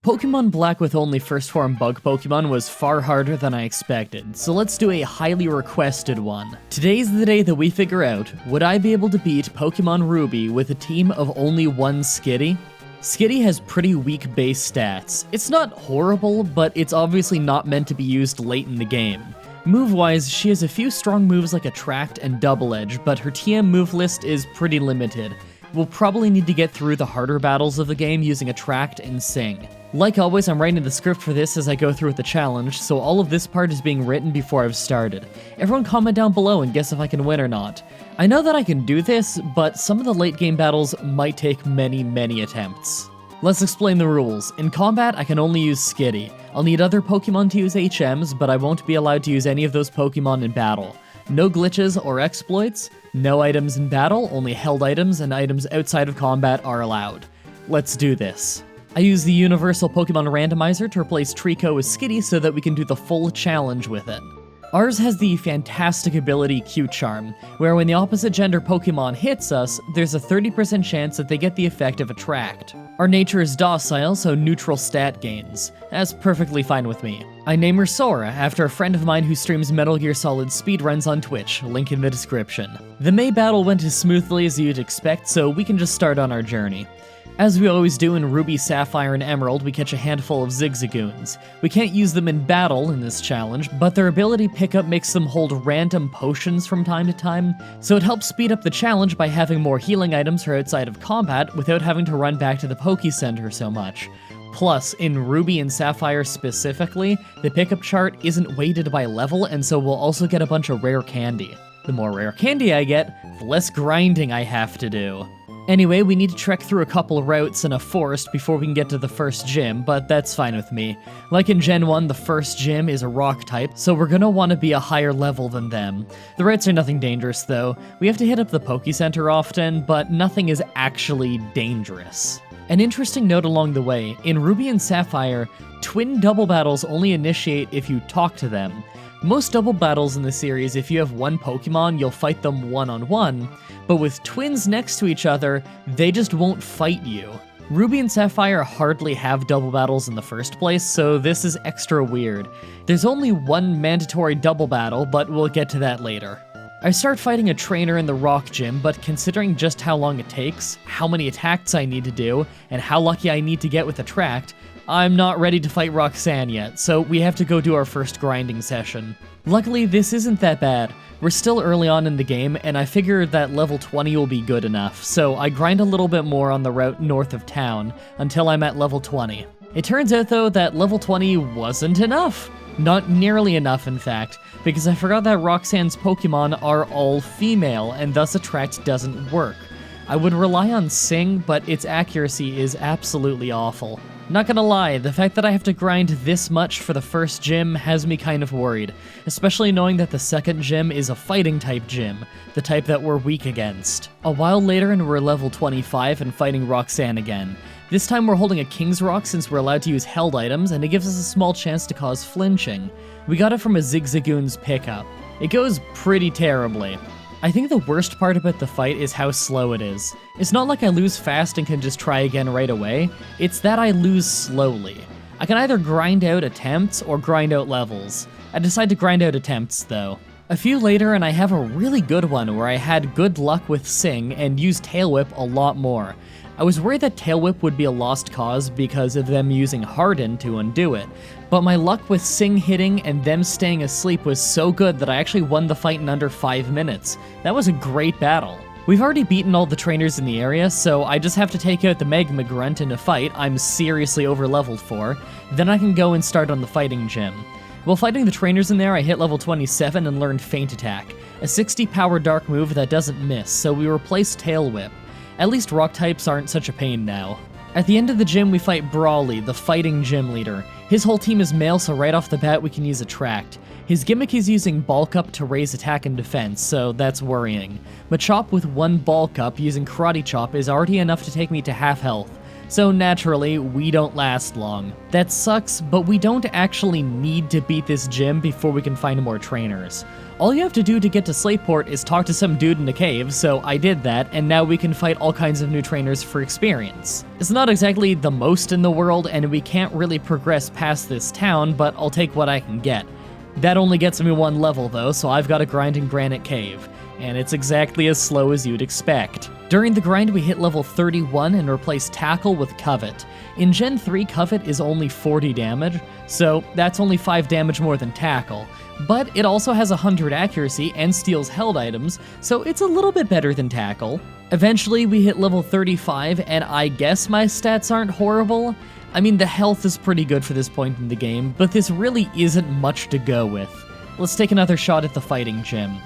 Pokemon Black with only first form bug Pokemon was far harder than I expected, so let's do a highly requested one. Today's the day that we figure out, would I be able to beat Pokemon Ruby with a team of only one Skitty? Skitty has pretty weak base stats. It's not horrible, but it's obviously not meant to be used late in the game. Move-wise, she has a few strong moves like Attract and Double Edge, but her TM move list is pretty limited. We'll probably need to get through the harder battles of the game using Attract and Sing. Like always, I'm writing the script for this as I go through with the challenge, so all of this part is being written before I've started. Everyone comment down below and guess if I can win or not. I know that I can do this, but some of the late game battles might take many attempts. Let's explain the rules. In combat, I can only use Skitty. I'll need other Pokemon to use HMs, but I won't be allowed to use any of those Pokemon in battle. No glitches or exploits, no items in battle, only held items and items outside of combat are allowed. Let's do this. I use the Universal Pokemon Randomizer to replace Trico with Skitty so that we can do the full challenge with it. Ours has the fantastic ability Q-Charm, where when the opposite gender Pokemon hits us, there's a 30% chance that they get the effect of Attract. Our nature is docile, so neutral stat gains. That's perfectly fine with me. I name her Sora, after a friend of mine who streams Metal Gear Solid speedruns on Twitch, link in the description. The May battle went as smoothly as you'd expect, so we can just start on our journey. As we always do in Ruby, Sapphire, and Emerald, we catch a handful of Zigzagoons. We can't use them in battle in this challenge, but their ability pickup makes them hold random potions from time to time, so it helps speed up the challenge by having more healing items for outside of combat without having to run back to the Poke Center so much. Plus, in Ruby and Sapphire specifically, the pickup chart isn't weighted by level, and so we'll also get a bunch of rare candy. The more rare candy I get, the less grinding I have to do. Anyway, we need to trek through a couple routes in a forest before we can get to the first gym, but that's fine with me. Like in Gen 1, the first gym is a rock type, so we're gonna want to be a higher level than them. The routes are nothing dangerous though. We have to hit up the Poke Center often, but nothing is actually dangerous. An interesting note along the way, in Ruby and Sapphire, twin double battles only initiate if you talk to them. Most double battles in the series, if you have one Pokemon, you'll fight them one-on-one, but with twins next to each other, they just won't fight you. Ruby and Sapphire hardly have double battles in the first place, so this is extra weird. There's only one mandatory double battle, but we'll get to that later. I start fighting a trainer in the rock gym, but considering just how long it takes, how many attacks I need to do, and how lucky I need to get with Attract, I'm not ready to fight Roxanne yet, so we have to go do our first grinding session. Luckily, this isn't that bad. We're still early on in the game, and I figured that level 20 will be good enough, so I grind a little bit more on the route north of town, until I'm at level 20. It turns out though that level 20 wasn't enough. Not nearly enough, in fact, because I forgot that Roxanne's Pokemon are all female, and thus Attract doesn't work. I would rely on Sing, but its accuracy is absolutely awful. Not gonna lie, the fact that I have to grind this much for the first gym has me kind of worried, especially knowing that the second gym is a fighting type gym, the type that we're weak against. A while later and we're level 25 and fighting Roxanne again. This time we're holding a King's Rock since we're allowed to use held items, and it gives us a small chance to cause flinching. We got it from a Zigzagoon's pickup. It goes pretty terribly. I think the worst part about the fight is how slow it is. It's not like I lose fast and can just try again right away, it's that I lose slowly. I can either grind out attempts or grind out levels. I decide to grind out attempts though. A few later and I have a really good one where I had good luck with Sing and used Tail Whip a lot more. I was worried that Tail Whip would be a lost cause because of them using Harden to undo it, but my luck with Sing hitting and them staying asleep was so good that I actually won the fight in under 5 minutes. That was a great battle. We've already beaten all the trainers in the area, so I just have to take out the Magma Grunt in a fight I'm seriously over-leveled for, then I can go and start on the fighting gym. While fighting the trainers in there, I hit level 27 and learned Feint Attack, a 60 power dark move that doesn't miss, so we replaced Tail Whip. At least rock types aren't such a pain now. At the end of the gym, we fight Brawley, the fighting gym leader. His whole team is male, so right off the bat we can use Attract. His gimmick is using Bulk Up to raise attack and defense, so that's worrying. Machop with one Bulk Up using Karate Chop is already enough to take me to half health. so naturally, we don't last long. That sucks, but we don't actually need to beat this gym before we can find more trainers. All you have to do to get to Slateport is talk to some dude in a cave, so I did that, and now we can fight all kinds of new trainers for experience. It's not exactly the most in the world, and we can't really progress past this town, but I'll take what I can get. That only gets me 1 level though, so I've got to grind in Granite Cave, and it's exactly as slow as you'd expect. During the grind, we hit level 31 and replace Tackle with Covet. In Gen 3, Covet is only 40 damage, so that's only 5 damage more than Tackle. But it also has 100 accuracy and steals held items, so it's a little bit better than Tackle. Eventually, we hit level 35, and I guess my stats aren't horrible. I mean, the health is pretty good for this point in the game, but this really isn't much to go with. Let's take another shot at the fighting gym.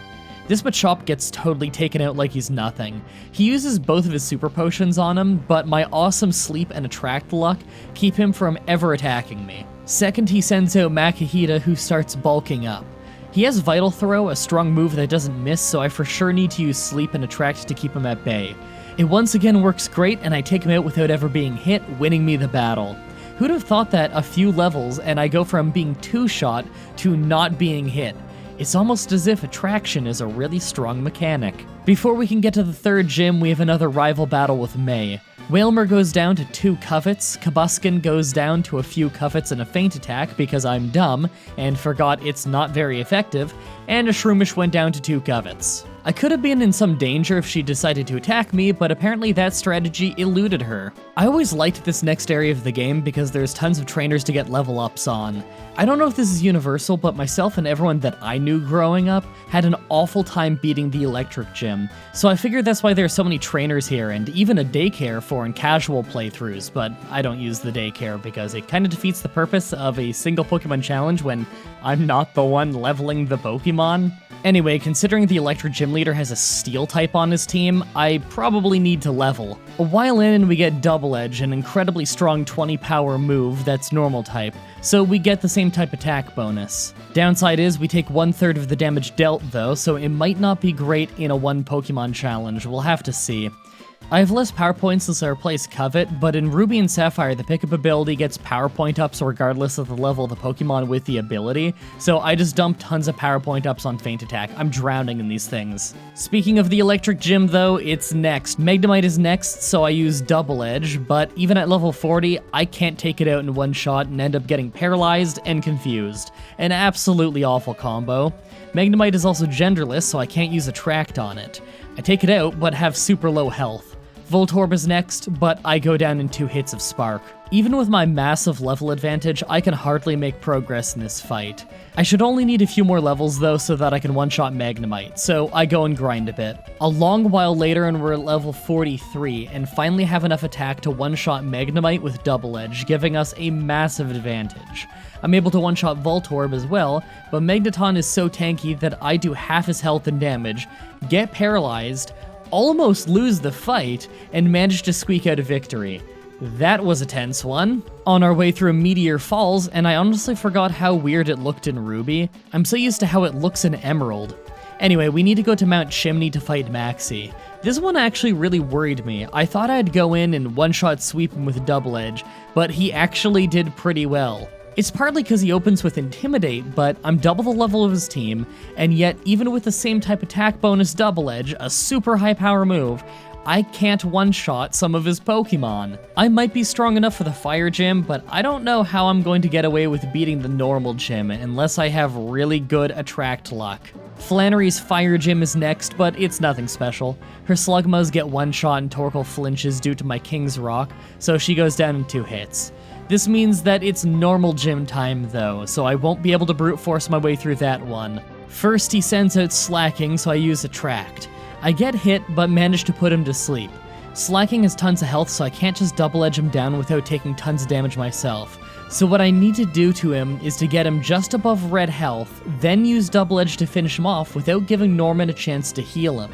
This Machop gets totally taken out like he's nothing. He uses both of his super potions on him, but my awesome sleep and attract luck keep him from ever attacking me. Second, he sends out Makihita, who starts bulking up. He has Vital Throw, a strong move that doesn't miss, so I for sure need to use sleep and attract to keep him at bay. It once again works great, and I take him out without ever being hit, winning me the battle. Who'd have thought that a few levels and I go from being 2-shot to not being hit? It's almost as if attraction is a really strong mechanic. Before we can get to the third gym, we have another rival battle with May. Whalmer goes down to 2 Covets, Kabuskin goes down to a few Covets and a feint attack because I'm dumb and forgot it's not very effective, and a Shroomish went down to 2 Covets. I could have been in some danger if she decided to attack me, but apparently that strategy eluded her. I always liked this next area of the game because there's tons of trainers to get level ups on. I don't know if this is universal, but myself and everyone that I knew growing up had an awful time beating the electric gym, so I figured that's why there's so many trainers here and even a daycare for in casual playthroughs, but I don't use the daycare because it kind of defeats the purpose of a single Pokemon challenge when I'm not the one leveling the Pokemon. Anyway, considering the electric gym leader has a steel type on his team, I probably need to level. A while in, we get Double Edge, an incredibly strong 20 power move that's normal type, so we get the same type attack bonus. Downside is we take 1/3 of the damage dealt though, so it might not be great in a 1 Pokemon challenge, we'll have to see. I have less power points since I replaced Covet, but in Ruby and Sapphire, the pickup ability gets power point ups regardless of the level of the Pokemon with the ability, so I just dump tons of power point ups on Feint Attack. I'm drowning in these things. Speaking of the electric gym though, it's next. Magnemite is next, so I use Double Edge, but even at level 40, I can't take it out in one shot and end up getting paralyzed and confused. An absolutely awful combo. Magnemite is also genderless, so I can't use Attract on it. I take it out, but have super low health. Voltorb is next, but I go down in 2 hits of Spark. Even with my massive level advantage, I can hardly make progress in this fight. I should only need a few more levels though so that I can one-shot Magnemite, so I go and grind a bit. A long while later and we're at level 43, and finally have enough attack to one-shot Magnemite with Double Edge, giving us a massive advantage. I'm able to one-shot Voltorb as well, but Magneton is so tanky that I do half his health and damage, get paralyzed, almost lose the fight, and manage to squeak out a victory. That was a tense one. On our way through Meteor Falls, and I honestly forgot how weird it looked in Ruby. I'm so used to how it looks in Emerald. Anyway, we need to go to Mount Chimney to fight Maxie. This one actually really worried me. I thought I'd go in and one-shot sweep him with Double Edge, but he actually did pretty well. It's partly because he opens with Intimidate, but I'm double the level of his team, and yet even with the same type attack bonus Double Edge, a super high power move, I can't one-shot some of his Pokemon. I might be strong enough for the Fire Gym, but I don't know how I'm going to get away with beating the normal gym unless I have really good attract luck. Flannery's Fire Gym is next, but it's nothing special. Her Slugmas get one-shot and Torkoal flinches due to my King's Rock, so she goes down in 2 hits. This means that it's normal gym time though, so I won't be able to brute force my way through that one. First he sends out Slacking, so I use Attract. I get hit, but manage to put him to sleep. Slacking has tons of health, so I can't just Double Edge him down without taking tons of damage myself. So what I need to do to him is to get him just above red health, then use Double Edge to finish him off without giving Norman a chance to heal him.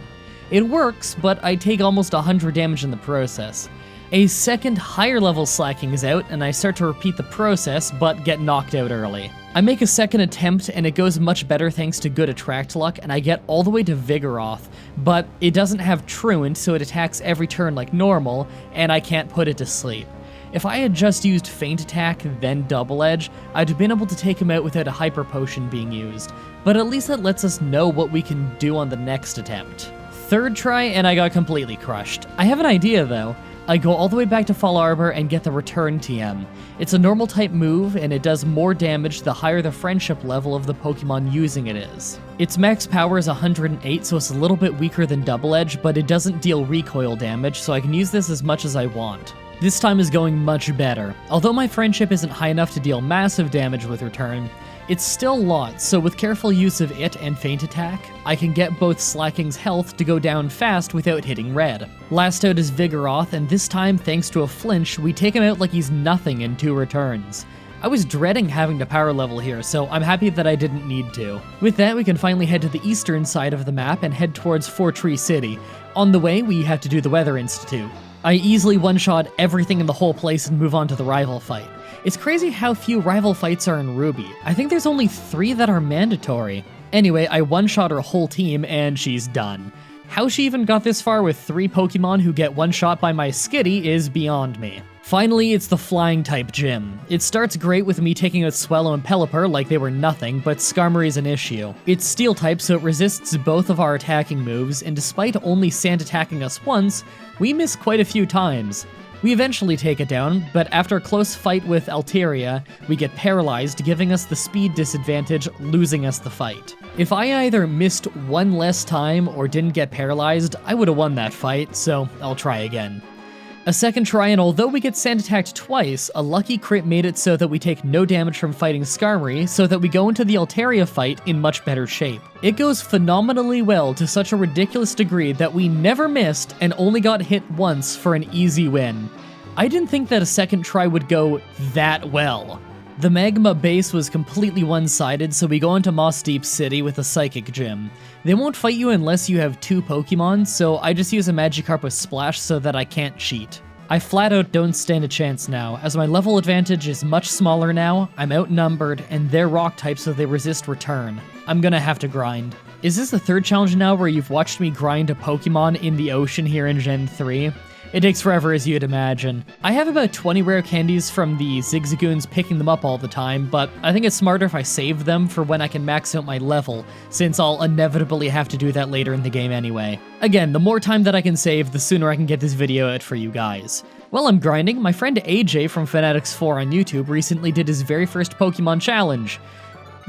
It works, but I take almost 100 damage in the process. A second higher level Slacking is out, and I start to repeat the process, but get knocked out early. I make a second attempt, and it goes much better thanks to good attract luck, and I get all the way to Vigoroth, but it doesn't have Truant, so it attacks every turn like normal, and I can't put it to sleep. If I had just used Feint Attack, then Double Edge, I'd have been able to take him out without a Hyper Potion being used, but at least that lets us know what we can do on the next attempt. Third try, and I got completely crushed. I have an idea though. I go all the way back to Fall Arbor and get the Return TM. It's a normal type move, and it does more damage the higher the friendship level of the Pokemon using it is. Its max power is 108, so it's a little bit weaker than Double Edge, but it doesn't deal recoil damage, so I can use this as much as I want. This time is going much better. Although my friendship isn't high enough to deal massive damage with Return, it's still lots, so with careful use of it and Feint Attack, I can get both Slacking's health to go down fast without hitting red. Last out is Vigoroth, and this time, thanks to a flinch, we take him out like he's nothing in 2 returns. I was dreading having to power level here, so I'm happy that I didn't need to. With that, we can finally head to the eastern side of the map and head towards Four Tree City. On the way, we have to do the Weather Institute. I easily one-shot everything in the whole place and move on to the rival fight. It's crazy how few rival fights are in Ruby. I think there's only 3 that are mandatory. Anyway, I one-shot her whole team and she's done. How she even got this far with 3 Pokemon who get one-shot by my Skitty is beyond me. Finally, it's the flying type gym. It starts great with me taking out Swellow and Pelipper like they were nothing, but Skarmory's an issue. It's steel type, so it resists both of our attacking moves, and despite only sand attacking us once, we miss quite a few times. We eventually take it down, but after a close fight with Altaria, we get paralyzed, giving us the speed disadvantage, losing us the fight. If I either missed one less time or didn't get paralyzed, I would have won that fight, so I'll try again. A second try, and although we get sand attacked twice, a lucky crit made it so that we take no damage from fighting Skarmory, so that we go into the Altaria fight in much better shape. It goes phenomenally well to such a ridiculous degree that we never missed and only got hit once for an easy win. I didn't think that a second try would go that well. The Magma base was completely one-sided, so we go into Moss Deep City with a Psychic Gym. They won't fight you unless you have 2 Pokemon, so I just use a Magikarp with Splash so that I can't cheat. I flat out don't stand a chance now, as my level advantage is much smaller now, I'm outnumbered, and they're rock type so they resist return. I'm gonna have to grind. Is this the 3rd challenge now where you've watched me grind a Pokemon in the ocean here in Gen 3? It takes forever, as you'd imagine. I have about 20 rare candies from the Zigzagoons picking them up all the time, but I think it's smarter if I save them for when I can max out my level, since I'll inevitably have to do that later in the game anyway. Again, the more time that I can save, the sooner I can get this video out for you guys. While I'm grinding, my friend AJ from Fanatics4 on YouTube recently did his very first Pokemon challenge.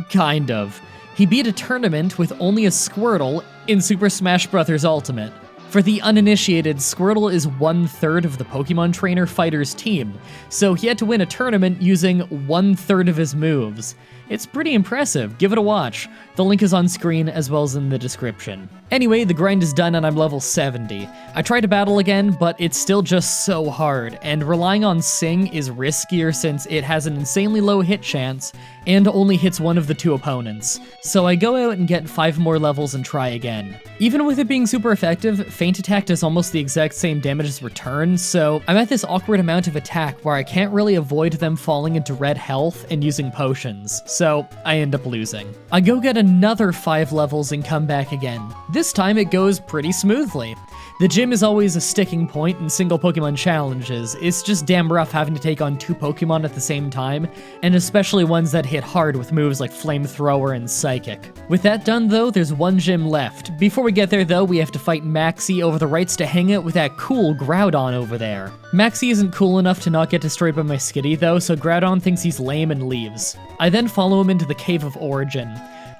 Kind of. He beat a tournament with only a Squirtle in Super Smash Bros. Ultimate. For the uninitiated, Squirtle is 1/3 of the Pokemon Trainer Fighter's team, so he had to win a tournament using 1/3 of his moves. It's pretty impressive, give it a watch. The link is on screen as well as in the description. Anyway, the grind is done and I'm level 70. I tried to battle again, but it's still just so hard, and relying on Sing is riskier since it has an insanely low hit chance and only hits one of the 2 opponents. So I go out and get 5 more levels and try again. Even with it being super effective, Feint Attack does almost the exact same damage as Return, so I'm at this awkward amount of attack where I can't really avoid them falling into red health and using potions, so I end up losing. I go get another 5 levels and come back again. This time it goes pretty smoothly. The gym is always a sticking point in single Pokemon challenges. It's just damn rough having to take on 2 Pokemon at the same time, and especially ones that hit hard with moves like Flamethrower and Psychic. With that done though, there's 1 gym left. Before we get there though, we have to fight Maxie over the rights to hang out with that cool Groudon over there. Maxie isn't cool enough to not get destroyed by my Skitty though, so Groudon thinks he's lame and leaves. I then follow him into the Cave of Origin.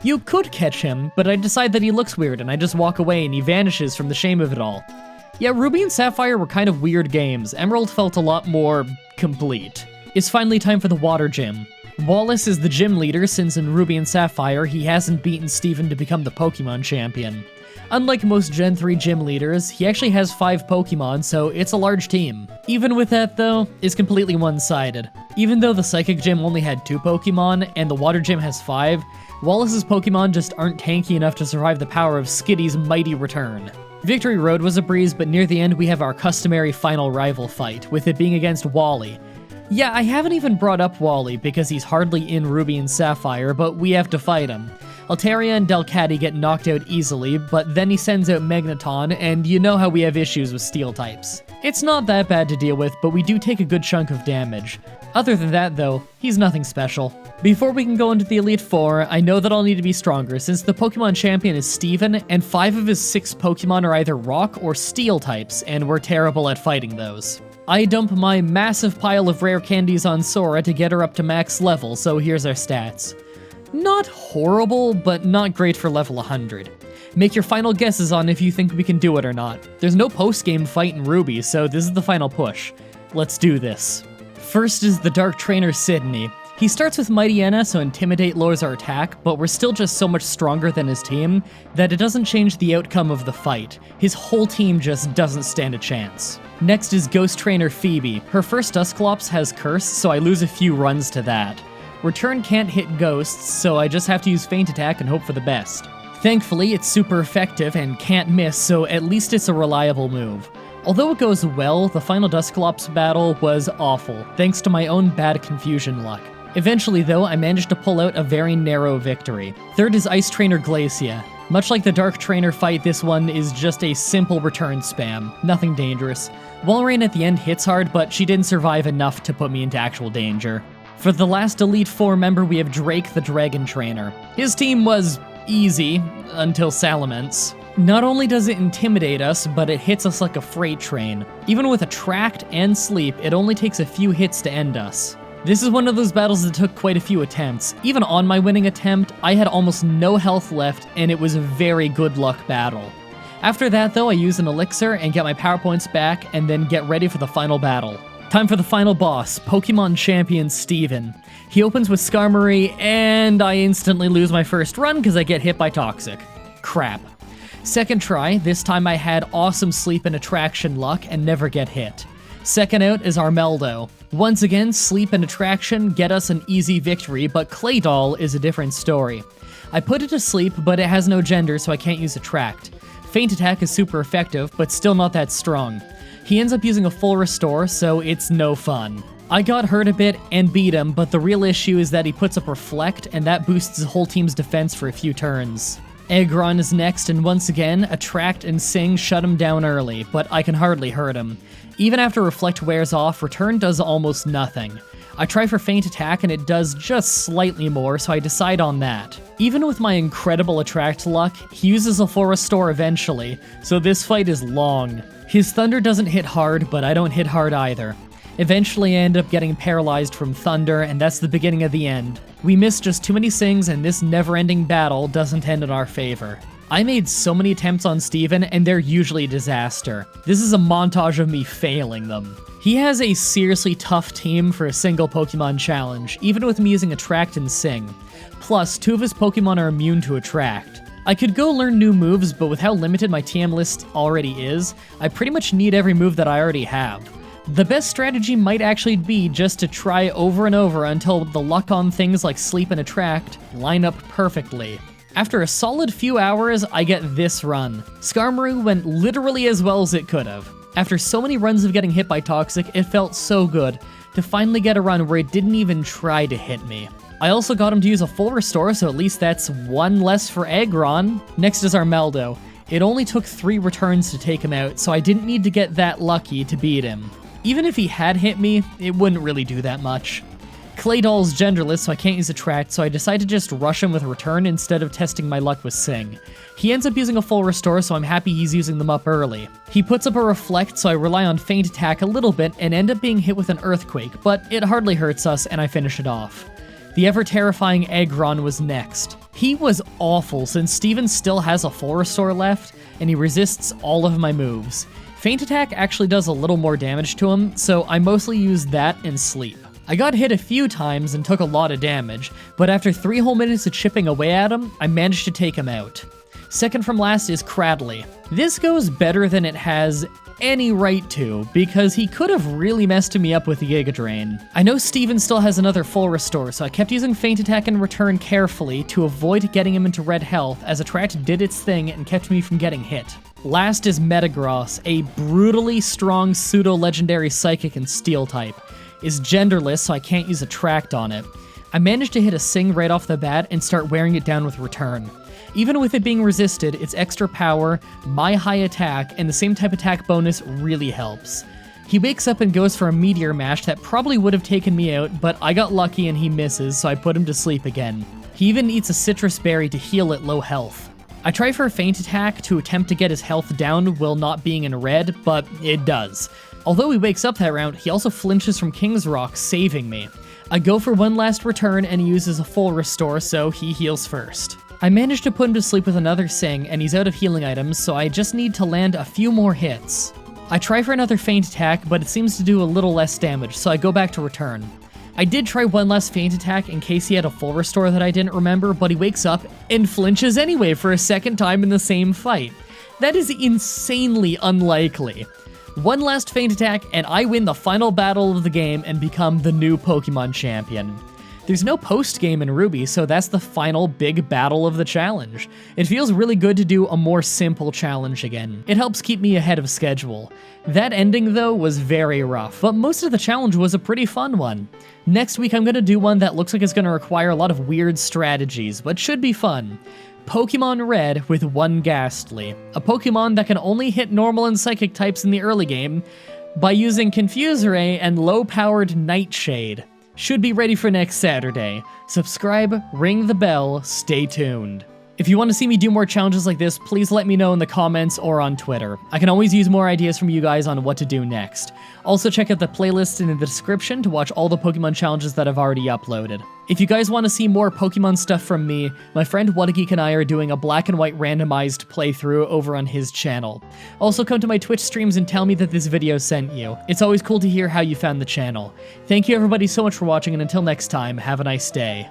You could catch him, but I decide that he looks weird and I just walk away and he vanishes from the shame of it all. Yeah, Ruby and Sapphire were kind of weird games. Emerald felt a lot more complete. It's finally time for the Water Gym. Wallace is the gym leader since in Ruby and Sapphire he hasn't beaten Steven to become the Pokemon champion. Unlike most Gen 3 gym leaders, he actually has 5 Pokemon, so it's a large team. Even with that though, it's completely one-sided. Even though the Psychic Gym only had 2 Pokemon and the Water Gym has 5, Wallace's Pokemon just aren't tanky enough to survive the power of Skitty's mighty return. Victory Road was a breeze, but near the end we have our customary final rival fight, with it being against Wally. Yeah, I haven't even brought up Wally because he's hardly in Ruby and Sapphire, but we have to fight him. Altaria and Delcatty get knocked out easily, but then he sends out Magneton, and you know how we have issues with steel types. It's not that bad to deal with, but we do take a good chunk of damage. Other than that though, he's nothing special. Before we can go into the Elite Four, I know that I'll need to be stronger since the Pokemon champion is Steven, and 5 of his 6 Pokemon are either rock or steel types, and we're terrible at fighting those. I dump my massive pile of rare candies on Sora to get her up to max level, so here's our stats. Not horrible, but not great for level 100. Make your final guesses on if you think we can do it or not. There's no post-game fight in Ruby, so this is the final push. Let's do this. First is the Dark Trainer Sydney. He starts with Mightyena, so Intimidate lowers our attack, but we're still just so much stronger than his team that it doesn't change the outcome of the fight. His whole team just doesn't stand a chance. Next is Ghost Trainer Phoebe. Her first Dusclops has Curse, so I lose a few runs to that. Return can't hit ghosts, so I just have to use Feint Attack and hope for the best. Thankfully, it's super effective and can't miss, so at least it's a reliable move. Although it goes well, the final Dusclops battle was awful, thanks to my own bad confusion luck. Eventually though, I managed to pull out a very narrow victory. Third is Ice Trainer Glacia. Much like the Dark Trainer fight, this one is just a simple return spam, nothing dangerous. Walrein at the end hits hard, but she didn't survive enough to put me into actual danger. For the last Elite Four member, we have Drake the Dragon Trainer. His team was easy, until Salamence. Not only does it intimidate us, but it hits us like a freight train. Even with Attract and Sleep, it only takes a few hits to end us. This is one of those battles that took quite a few attempts. Even on my winning attempt, I had almost no health left, and it was a very good luck battle. After that though, I use an elixir and get my power points back, and then get ready for the final battle. Time for the final boss, Pokemon Champion Steven. He opens with Skarmory, and I instantly lose my first run because I get hit by Toxic. Crap. Second try, this time I had awesome Sleep and Attraction luck and never get hit. Second out is Armeldo. Once again, Sleep and Attraction get us an easy victory, but Claydol is a different story. I put it to sleep, but it has no gender, so I can't use Attract. Feint Attack is super effective, but still not that strong. He ends up using a full restore, so it's no fun. I got hurt a bit and beat him, but the real issue is that he puts up Reflect, and that boosts his whole team's defense for a few turns. Edgren is next, and once again, Attract and Sing shut him down early, but I can hardly hurt him. Even after Reflect wears off, Return does almost nothing. I try for Feint Attack and it does just slightly more, so I decide on that. Even with my incredible Attract luck, he uses a full restore eventually, so this fight is long. His Thunder doesn't hit hard, but I don't hit hard either. Eventually I end up getting paralyzed from Thunder, and that's the beginning of the end. We miss just too many Sings, and this never-ending battle doesn't end in our favor. I made so many attempts on Steven, and they're usually a disaster. This is a montage of me failing them. He has a seriously tough team for a single Pokemon challenge, even with me using Attract and Sing. Plus, 2 of his Pokemon are immune to Attract. I could go learn new moves, but with how limited my TM list already is, I pretty much need every move that I already have. The best strategy might actually be just to try over and over until the luck on things like Sleep and Attract line up perfectly. After a solid few hours, I get this run. Skarmory went literally as well as it could have. After so many runs of getting hit by Toxic, it felt so good to finally get a run where it didn't even try to hit me. I also got him to use a full restore, so at least that's 1 less for Edgren. Next is Armeldo. It only took 3 returns to take him out, so I didn't need to get that lucky to beat him. Even if he had hit me, it wouldn't really do that much. Claydol's genderless, so I can't use Attract, so I decide to just rush him with Return instead of testing my luck with Sing. He ends up using a full restore, so I'm happy he's using them up early. He puts up a Reflect, so I rely on Feint Attack a little bit and end up being hit with an Earthquake, but it hardly hurts us and I finish it off. The ever-terrifying Edgren was next. He was awful since Steven still has a full restore left, and he resists all of my moves. Feint Attack actually does a little more damage to him, so I mostly use that and Sleep. I got hit a few times and took a lot of damage, but after 3 whole minutes of chipping away at him, I managed to take him out. Second from last is Cradley. This goes better than it has any right to, because he could have really messed me up with the Giga Drain. I know Steven still has another full restore, so I kept using Feint Attack and Return carefully to avoid getting him into red health, as Attract did its thing and kept me from getting hit. Last is Metagross, a brutally strong pseudo-legendary Psychic and Steel type. Is genderless, so I can't use Attract on it. I managed to hit a Sing right off the bat and start wearing it down with Return. Even with it being resisted, its extra power, my high attack, and the same type attack bonus really helps. He wakes up and goes for a Meteor Mash that probably would have taken me out, but I got lucky and he misses, so I put him to sleep again. He even eats a Citrus Berry to heal at low health. I try for a Feint Attack to attempt to get his health down while not being in red, but it does. Although he wakes up that round, he also flinches from King's Rock, saving me. I go for one last return and he uses a full restore, so he heals first. I managed to put him to sleep with another Sing, and he's out of healing items, so I just need to land a few more hits. I try for another Feint Attack, but it seems to do a little less damage, so I go back to Return. I did try one last Feint Attack in case he had a full restore that I didn't remember, but he wakes up and flinches anyway for a second time in the same fight. That is insanely unlikely. One last Feint Attack, and I win the final battle of the game and become the new Pokemon champion. There's no post-game in Ruby, so that's the final big battle of the challenge. It feels really good to do a more simple challenge again. It helps keep me ahead of schedule. That ending, though, was very rough, but most of the challenge was a pretty fun one. Next week, I'm going to do one that looks like it's going to require a lot of weird strategies, but should be fun. Pokemon Red with one Ghastly, a Pokemon that can only hit normal and psychic types in the early game by using Confuse Ray and low-powered Nightshade. Should be ready for next Saturday. Subscribe, ring the bell, stay tuned. If you want to see me do more challenges like this, please let me know in the comments or on Twitter. I can always use more ideas from you guys on what to do next. Also check out the playlist in the description to watch all the Pokemon challenges that I've already uploaded. If you guys want to see more Pokemon stuff from me, my friend Whatageek and I are doing a black and white randomized playthrough over on his channel. Also come to my Twitch streams and tell me that this video sent you. It's always cool to hear how you found the channel. Thank you everybody so much for watching, and until next time, have a nice day.